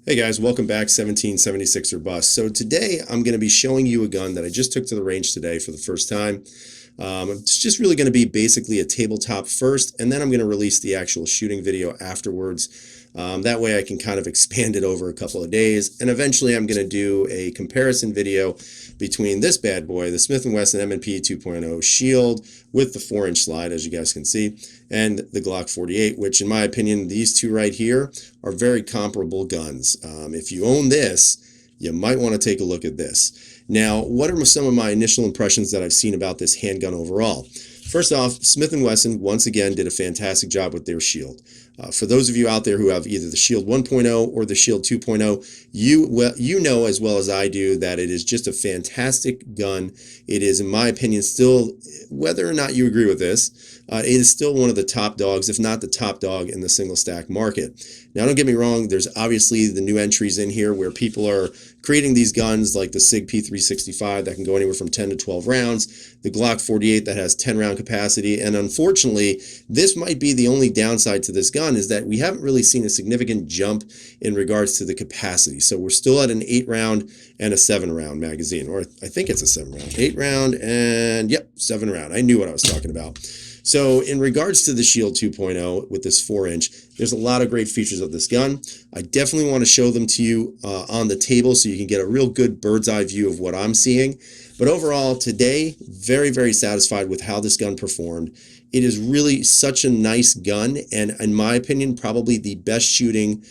Hey guys, welcome back, 1776 or bust. So today I'm going to be showing you a gun that I just took to the range today for the first time. It's just really going to be basically a tabletop first, and then I'm going to release the actual shooting video afterwards. That way I can kind of expand it over a couple of days, and eventually I'm going to do a comparison video between this bad boy, the Smith & Wesson M&P 2.0 Shield with the 4-inch slide, as you guys can see, and the Glock 48, which in my opinion, these two right here are very comparable guns. If you own this, you might want to take a look at this. Now, what are some of my initial impressions that I've seen about this handgun overall? First off, Smith & Wesson once again did a fantastic job with their Shield. For those of you out there who have either the Shield 1.0 or the Shield 2.0, you know as well as I do that it is just a fantastic gun. It is, in my opinion, still, whether or not you agree with this, it is still one of the top dogs, if not the top dog in the single stack market. Now, don't get me wrong, there's obviously the new entries in here where people are creating these guns like the SIG P365 that can go anywhere from 10 to 12 rounds, the Glock 48 that has 10 round capacity, and unfortunately, this might be the only downside to this gun is that we haven't really seen a significant jump in regards to the capacity. So we're still at an 8 round and a 7 round magazine, or I think it's a 7 round, 8 round, and yep, 7 round. I knew what I was talking about. So in regards to the Shield 2.0 with this 4-inch, there's a lot of great features of this gun. I definitely want to show them to you on the table so you can get a real good bird's eye view of what I'm seeing. But overall, today, very, very satisfied with how this gun performed. It is really such a nice gun, and in my opinion, probably the best shooting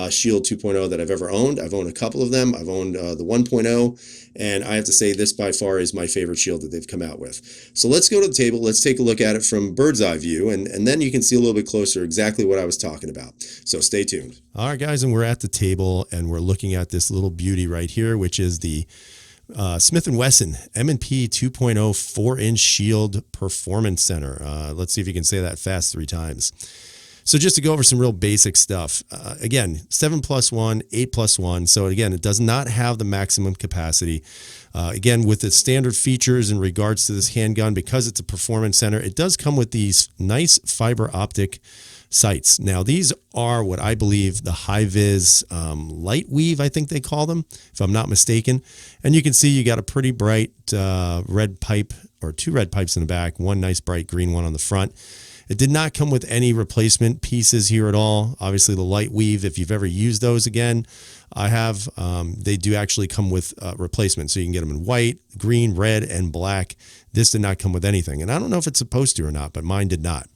Shield 2.0 that I've ever owned. I've owned a couple of them. I've owned the 1.0, and I have to say this by far is my favorite Shield that they've come out with. So let's go to the table. Let's take a look at it from bird's eye view, and then you can see a little bit closer exactly what I was talking about. So stay tuned. All right, guys, and we're at the table, and we're looking at this little beauty right here, which is the Smith & Wesson M&P 2.0 4-inch Shield Performance Center. Let's see if you can say that fast 3 times. So just to go over some real basic stuff, again, 7+1, 8+1. So again, it does not have the maximum capacity. Again, with the standard features in regards to this handgun, because it's a performance center, it does come with these nice fiber optic sights. Now, these are what I believe the high-vis light weave, I think they call them, if I'm not mistaken. And you can see you got a pretty bright red pipe, or 2 red pipes in the back, 1 nice bright green one on the front. It did not come with any replacement pieces here at all. Obviously, the light weave, if you've ever used those, again, I have, they do actually come with replacements. So you can get them in white, green, red, and black. This did not come with anything. And I don't know if it's supposed to or not, but mine did not.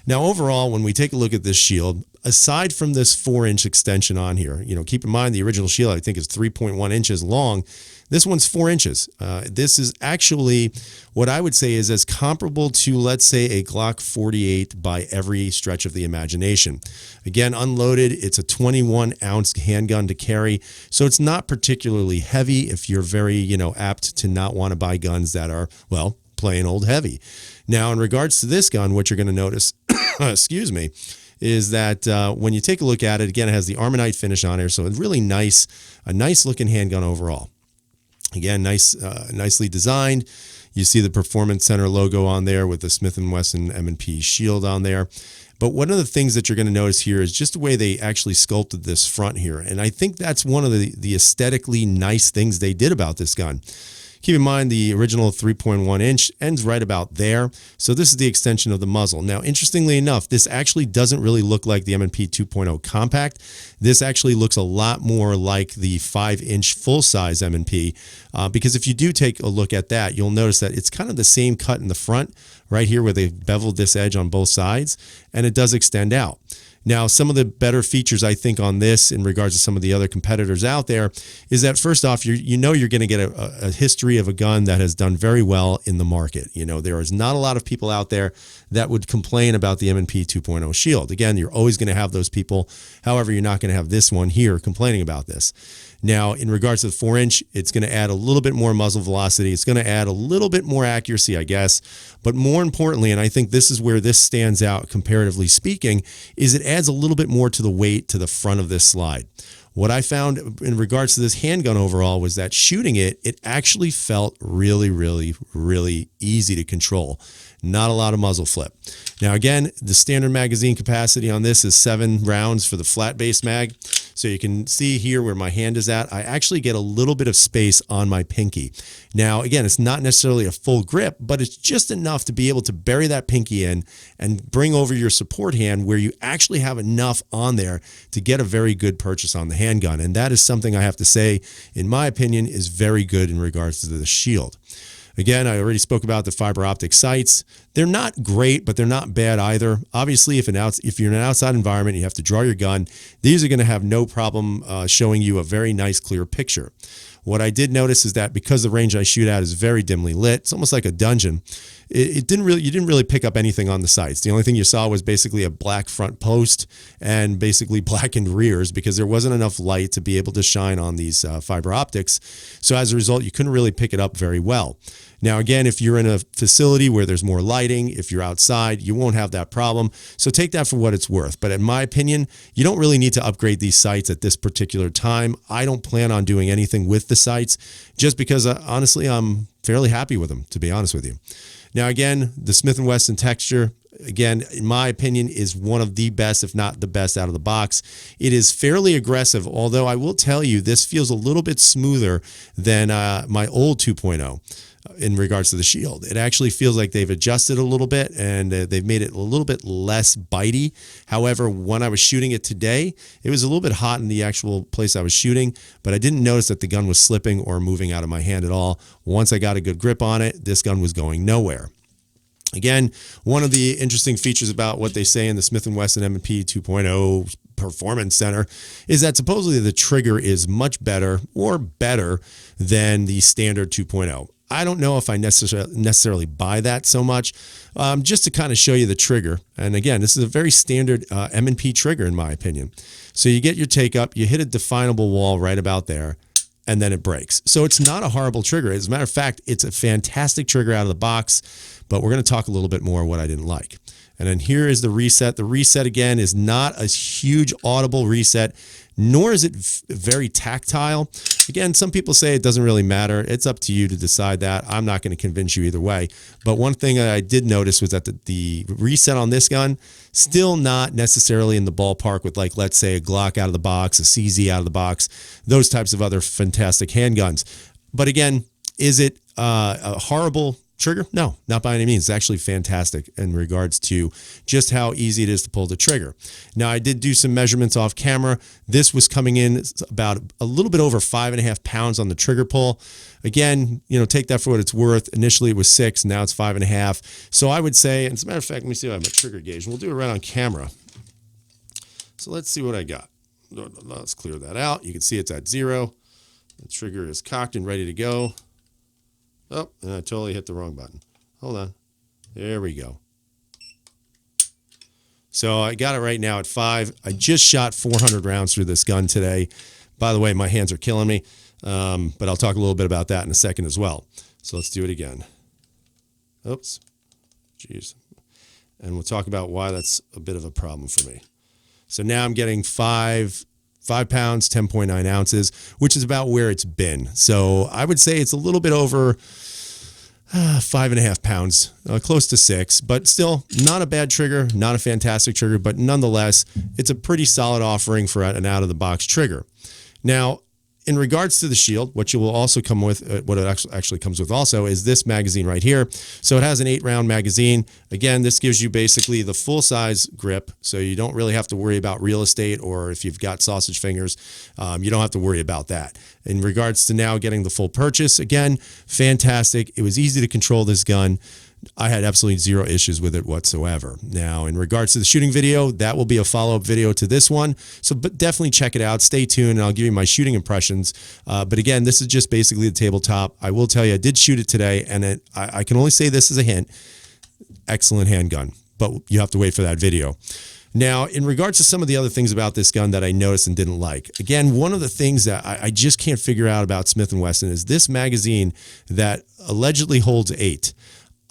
Now, overall, when we take a look at this Shield, aside from this 4-inch extension on here, keep in mind the original Shield, I think, is 3.1 inches long. This one's 4 inches. This is actually what I would say is as comparable to, let's say, a Glock 48 by every stretch of the imagination. Again, unloaded, it's a 21-ounce handgun to carry, so it's not particularly heavy if you're very, apt to not want to buy guns that are, well, plain old heavy. Now, in regards to this gun, what you're going to notice, excuse me, is that when you take a look at it, again, it has the Armonite finish on here, so it's really nice, a nice looking handgun overall. Again, nicely designed. You see the Performance Center logo on there with the Smith & Wesson M&P Shield on there. But one of the things that you're going to notice here is just the way they actually sculpted this front here. And I think that's one of the aesthetically nice things they did about this gun. Keep in mind the original 3.1 inch ends right about there. So this is the extension of the muzzle. Now, interestingly enough, this actually doesn't really look like the M&P 2.0 compact. This actually looks a lot more like the 5-inch full-size M&P because if you do take a look at that, you'll notice that it's kind of the same cut in the front right here where they've beveled this edge on both sides, and it does extend out. Now, some of the better features, I think, on this in regards to some of the other competitors out there is that, first off, you're going to get a history of a gun that has done very well in the market. There is not a lot of people out there that would complain about the M&P 2.0 Shield. Again, you're always going to have those people. However, you're not going to have this one here complaining about this. Now, in regards to the 4-inch, it's going to add a little bit more muzzle velocity. It's going to add a little bit more accuracy, I guess. But more importantly, and I think this is where this stands out comparatively speaking, is it adds a little bit more to the weight to the front of this slide. What I found in regards to this handgun overall was that shooting it actually felt really, really, really easy to control. Not a lot of muzzle flip. Now, again, the standard magazine capacity on this is 7 rounds for the flat base mag. So you can see here where my hand is at, I actually get a little bit of space on my pinky. Now, again, it's not necessarily a full grip, but it's just enough to be able to bury that pinky in and bring over your support hand where you actually have enough on there to get a very good purchase on the handgun. And that is something I have to say, in my opinion, is very good in regards to the Shield. Again, I already spoke about the fiber optic sights. They're not great, but they're not bad either. Obviously, if you're in an outside environment, you have to draw your gun, these are going to have no problem showing you a very nice, clear picture. What I did notice is that because the range I shoot at is very dimly lit, it's almost like a dungeon. You didn't really pick up anything on the sights. The only thing you saw was basically a black front post and basically blackened rears because there wasn't enough light to be able to shine on these fiber optics. So as a result, you couldn't really pick it up very well. Now, again, if you're in a facility where there's more lighting, if you're outside, you won't have that problem. So take that for what it's worth. But in my opinion, you don't really need to upgrade these sights at this particular time. I don't plan on doing anything with the sights just because, honestly, I'm fairly happy with them, to be honest with you. Now, again, the Smith & Wesson texture, again, in my opinion, is one of the best, if not the best, out of the box. It is fairly aggressive, although I will tell you this feels a little bit smoother than my old 2.0. In regards to the Shield. It actually feels like they've adjusted a little bit and they've made it a little bit less bitey. However, when I was shooting it today, it was a little bit hot in the actual place I was shooting, but I didn't notice that the gun was slipping or moving out of my hand at all. Once I got a good grip on it, this gun was going nowhere. Again, one of the interesting features about what they say in the Smith & Wesson M&P 2.0 Performance Center is that supposedly the trigger is much better or better than the standard 2.0. I don't know if I necessarily buy that so much, just to kind of show you the trigger. And again, this is a very standard M&P trigger in my opinion. So you get your take up, you hit a definable wall right about there, and then it breaks. So it's not a horrible trigger. As a matter of fact, it's a fantastic trigger out of the box, but we're going to talk a little bit more what I didn't like. And then here is the reset. The reset, again, is not a huge audible reset, nor is it very tactile. Again, some people say it doesn't really matter. It's up to you to decide that. I'm not going to convince you either way. But one thing that I did notice was that the reset on this gun, still not necessarily in the ballpark with, like, let's say a Glock out of the box, a CZ out of the box, those types of other fantastic handguns. But again, is it a horrible trigger? No, not by any means. It's actually fantastic in regards to just how easy it is to pull the trigger. Now, I did do some measurements off camera. This was coming in about a little bit over 5.5 pounds on the trigger pull. Again, take that for what it's worth. Initially it was 6, now it's 5.5. So I would say, and as a matter of fact, let me see if I have my trigger gauge. We'll do it right on camera. So let's see what I got. Let's clear that out. You can see it's at 0. The trigger is cocked and ready to go. Oh, and I totally hit the wrong button. Hold on. There we go. So I got it right now at 5. I just shot 400 rounds through this gun today. By the way, my hands are killing me, but I'll talk a little bit about that in a second as well. So let's do it again. Oops. Jeez. And we'll talk about why that's a bit of a problem for me. So now I'm getting 5 pounds, 10.9 ounces, which is about where it's been. So I would say it's a little bit over 5.5 pounds, close to 6, but still not a bad trigger, not a fantastic trigger, but nonetheless, it's a pretty solid offering for an out-of-the-box trigger. Now, in regards to the Shield, what you will also come with, what it actually comes with also, is this magazine right here. So it has an 8-round magazine. Again, this gives you basically the full-size grip, so you don't really have to worry about real estate, or if you've got sausage fingers, you don't have to worry about that. In regards to now getting the full purchase, again, fantastic. It was easy to control this gun. I had absolutely zero issues with it whatsoever. Now, in regards to the shooting video, that will be a follow-up video to this one. So but definitely check it out. Stay tuned, and I'll give you my shooting impressions. But again, this is just basically the tabletop. I will tell you, I did shoot it today, and I can only say this as a hint. Excellent handgun, but you have to wait for that video. Now, in regards to some of the other things about this gun that I noticed and didn't like, again, one of the things that I just can't figure out about Smith & Wesson is this magazine that allegedly holds 8.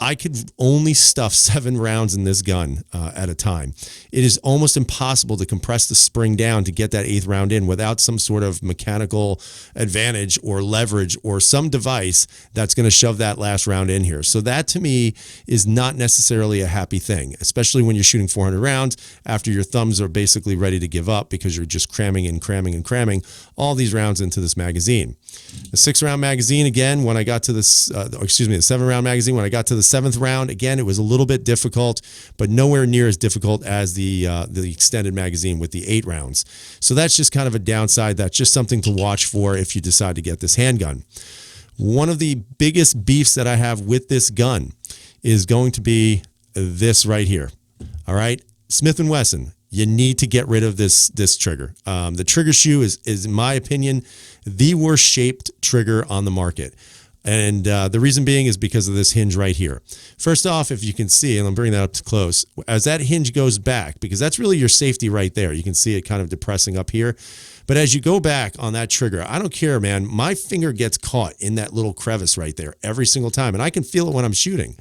I could only stuff 7 rounds in this gun at a time. It is almost impossible to compress the spring down to get that 8th round in without some sort of mechanical advantage or leverage or some device that's going to shove that last round in here. So that to me is not necessarily a happy thing, especially when you're shooting 400 rounds after your thumbs are basically ready to give up because you're just cramming and cramming and cramming all these rounds into this magazine. The 6-round magazine, again, when I got to this, the 7-round magazine, when I got to the 7th round, again, it was a little bit difficult, but nowhere near as difficult as the extended magazine with the 8 rounds. So that's just kind of a downside. That's just something to watch for if you decide to get this handgun. One of the biggest beefs that I have with this gun is going to be this right here. All right, Smith & Wesson, you need to get rid of this trigger. The trigger shoe is, in my opinion, the worst shaped trigger on the market. And the reason being is because of this hinge right here. First off, if you can see, and I'm bringing that up close, as that hinge goes back, because that's really your safety right there. You can see it kind of depressing up here. But as you go back on that trigger, I don't care, man. My finger gets caught in that little crevice right there every single time. And I can feel it when I'm shooting.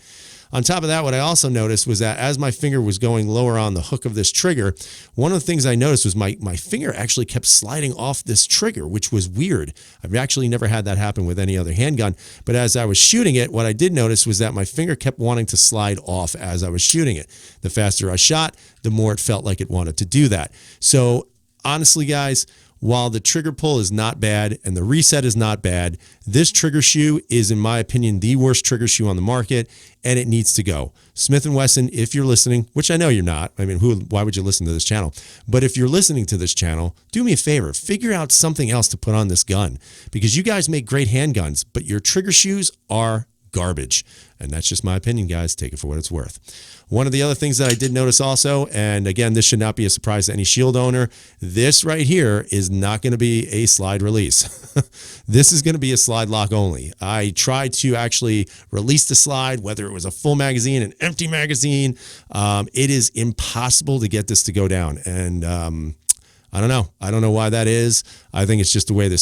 On top of that, what I also noticed was that as my finger was going lower on the hook of this trigger, one of the things I noticed was my finger actually kept sliding off this trigger, which was weird. I've actually never had that happen with any other handgun. But as I was shooting it, what I did notice was that my finger kept wanting to slide off as I was shooting it. The faster I shot, the more it felt like it wanted to do that. So honestly, guys, while the trigger pull is not bad and the reset is not bad, this trigger shoe is, in my opinion, the worst trigger shoe on the market, and it needs to go. Smith & Wesson, if you're listening, which I know you're not. I mean, why would you listen to this channel? But if you're listening to this channel, do me a favor. Figure out something else to put on this gun because you guys make great handguns, but your trigger shoes are garbage. And that's just my opinion, guys. Take it for what it's worth. One of the other things that I did notice also, and again, this should not be a surprise to any Shield owner, this right here is not going to be a slide release. This is going to be a slide lock only. I tried to actually release the slide, whether it was a full magazine, an empty magazine. It is impossible to get this to go down. And I don't know. I don't know why that is. I think it's just the way the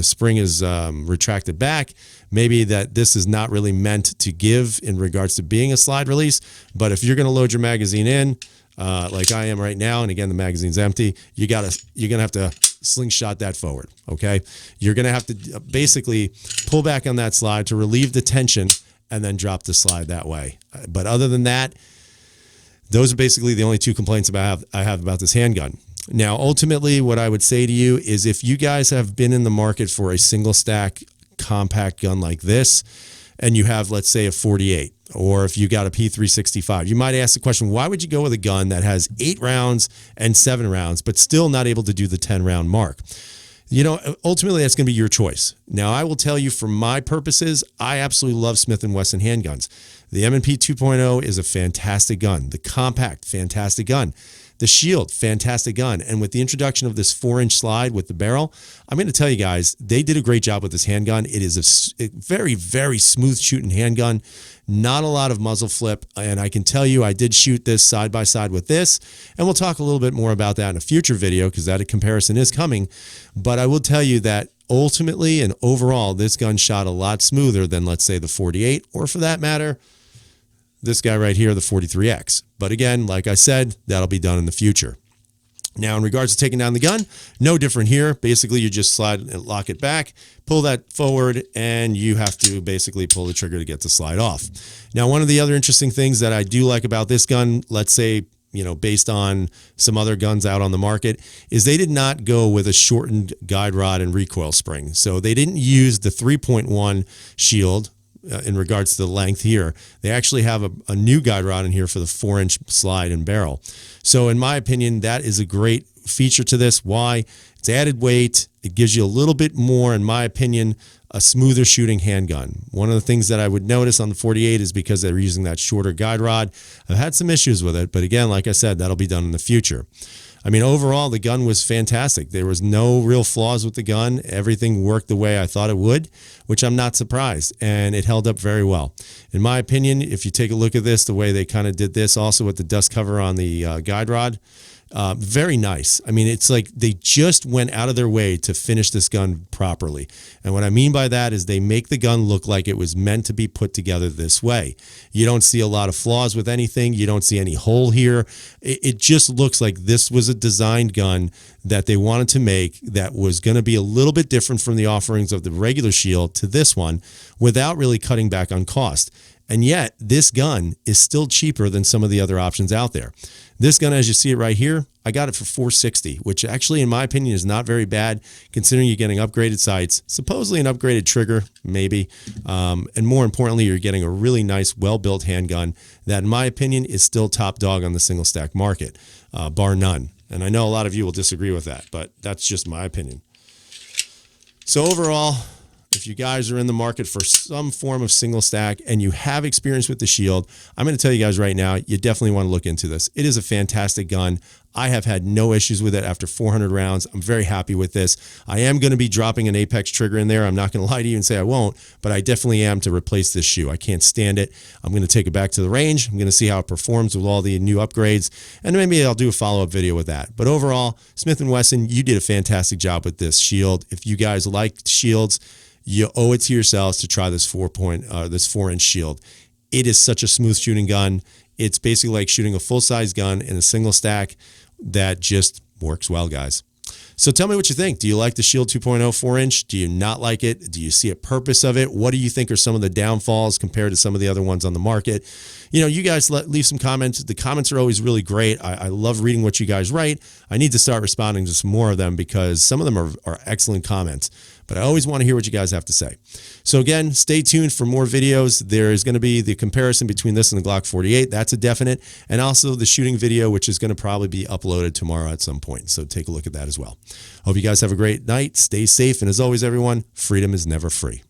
spring is retracted back. Maybe that this is not really meant to give in regards to being a slide release. But if you're going to load your magazine in, like I am right now, and again, the magazine's empty, you're going to have to slingshot that forward, okay? You're going to have to basically pull back on that slide to relieve the tension and then drop the slide that way. But other than that, those are basically the only 2 complaints I have about this handgun. Now, ultimately, what I would say to you is if you guys have been in the market for a single stack compact gun like this, and you have, let's say, a 48, or if you got a P365, you might ask the question, why would you go with a gun that has 8 rounds and 7 rounds, but still not able to do the 10-round mark? You know, ultimately, that's going to be your choice. Now, I will tell you, for my purposes, I absolutely love Smith & Wesson handguns. The M&P 2.0 is a fantastic gun. The compact, fantastic gun. The Shield, fantastic gun. And with the introduction of this 4-inch slide with the barrel, I'm going to tell you guys, they did a great job with this handgun. It is a very, very smooth shooting handgun. Not a lot of muzzle flip. And I can tell you, I did shoot this side by side with this. And we'll talk a little bit more about that in a future video because that comparison is coming. But I will tell you that ultimately and overall, this gun shot a lot smoother than, let's say, the 48, or for that matter, this guy right here, the 43X. But again, like I said, that'll be done in the future. Now, in regards to taking down the gun, no different here. Basically, you just slide and lock it back, pull that forward, and you have to basically pull the trigger to get the slide off. Now, one of the other interesting things that I do like about this gun, let's say, you know, based on some other guns out on the market, is they did not go with a shortened guide rod and recoil spring. So they didn't use the 3.1 Shield, in regards to the length here. They actually have a new guide rod in here for the 4-inch slide and barrel. So in my opinion, that is a great feature to this. Why? It's added weight. It gives you a little bit more, in my opinion, a smoother shooting handgun. One of the things that I would notice on the 48 is because they're using that shorter guide rod. I've had some issues with it, but again, like I said, that'll be done in the future. I mean, overall, the gun was fantastic. There was no real flaws with the gun. Everything worked the way I thought it would, which I'm not surprised, and it held up very well. In my opinion, if you take a look at this, the way they kind of did this also with the dust cover on the guide rod, Very nice. I mean, it's like they just went out of their way to finish this gun properly. And what I mean by that is they make the gun look like it was meant to be put together this way. You don't see a lot of flaws with anything. You don't see any hole here. It just looks like this was a designed gun that they wanted to make that was going to be a little bit different from the offerings of the regular Shield to this one without really cutting back on cost. And yet this gun is still cheaper than some of the other options out there. This gun, as you see it right here, I got it for $460, which actually, in my opinion, is not very bad considering you're getting upgraded sights, supposedly an upgraded trigger, maybe. And more importantly, you're getting a really nice, well-built handgun that, in my opinion, is still top dog on the single stack market, bar none. And I know a lot of you will disagree with that, but that's just my opinion. So overall, if you guys are in the market for some form of single stack and you have experience with the Shield, I'm going to tell you guys right now, you definitely want to look into this. It is a fantastic gun. I have had no issues with it after 400 rounds. I'm very happy with this. I am going to be dropping an Apex trigger in there. I'm not going to lie to you and say I won't, but I definitely am to replace this shoe. I can't stand it. I'm going to take it back to the range. I'm going to see how it performs with all the new upgrades, and maybe I'll do a follow-up video with that. But overall, Smith & Wesson, you did a fantastic job with this Shield. If you guys like Shields, you owe it to yourselves to try this 4-inch Shield. It is such a smooth shooting gun. It's basically like shooting a full-size gun in a single stack that just works well, guys. So tell me what you think. Do you like the Shield 2.0 4-inch? Do you not like it? Do you see a purpose of it? What do you think are some of the downfalls compared to some of the other ones on the market? You know, you guys leave some comments. The comments are always really great. I love reading what you guys write. I need to start responding to some more of them because some of them are excellent comments. But I always want to hear what you guys have to say. So again, stay tuned for more videos. There is going to be the comparison between this and the Glock 48. That's a definite. And also the shooting video, which is going to probably be uploaded tomorrow at some point. So take a look at that as well. Hope you guys have a great night. Stay safe. And as always, everyone, freedom is never free.